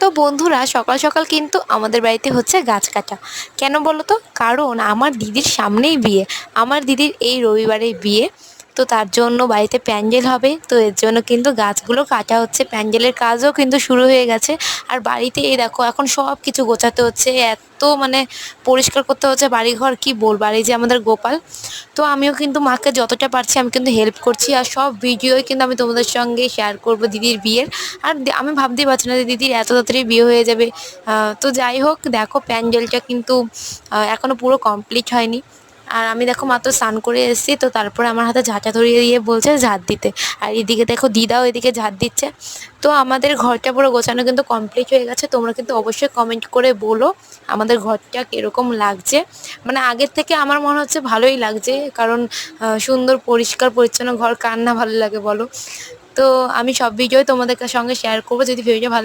তো বন্ধুরা, সকাল সকাল কিন্তু আমাদের বাড়িতে হচ্ছে গাছ কাটা। কেন বলো তো? কারণ আমার দিদির সামনেই বিয়ে। আমার দিদির এই রবিবারে বিয়ে। তো তার জন্য বাড়িতে প্যান্ডেল হবে, তো এর জন্য কিন্তু গাছগুলো কাটা হচ্ছে। প্যান্ডেলের কাজও কিন্তু শুরু হয়ে গেছে। আর বাড়িতে এই দেখো এখন সব কিছু গোছাতে হচ্ছে, এত মানে পরিষ্কার করতে হচ্ছে বাড়িঘর, কি বলবো। আর এই যে আমাদের গোপাল, তো আমিও কিন্তু মাকে যতটা পারছি আমি কিন্তু হেল্প করছি। আর সব ভিডিওই কিন্তু আমি তোমাদের সঙ্গে শেয়ার করব দিদির বিয়ের। আর আমি ভাবতেই পারছি না যে দিদির এত তাড়াতাড়ি বিয়ে হয়ে যাবে। তো যাই হোক, দেখো প্যান্ডেলটা কিন্তু এখনও পুরো কমপ্লিট হয়নি। আর আমি দেখো মাত্র স্নান করে এসেছি, তো তারপরে আমার হাতে ঝাঁটা ধরিয়ে দিয়ে বলছে ঝাঁট দিতে। আর এদিকে দেখো দিদাও এদিকে ঝাঁট দিচ্ছে। তো আমাদের ঘরটা পুরো গোছানো কিন্তু কমপ্লিট হয়ে গেছে। তোমরা কিন্তু অবশ্যই কমেন্ট করে বলো আমাদের ঘরটা কীরকম লাগছে। মানে আগের থেকে আমার মনে হচ্ছে ভালোই লাগছে, কারণ সুন্দর পরিষ্কার পরিচ্ছন্ন ঘর কার না ভালো লাগে বলো। তো আমি সব ভিডিওই তোমাদের সঙ্গে শেয়ার করবো। যদি ভিডিওটা ভালো লাগে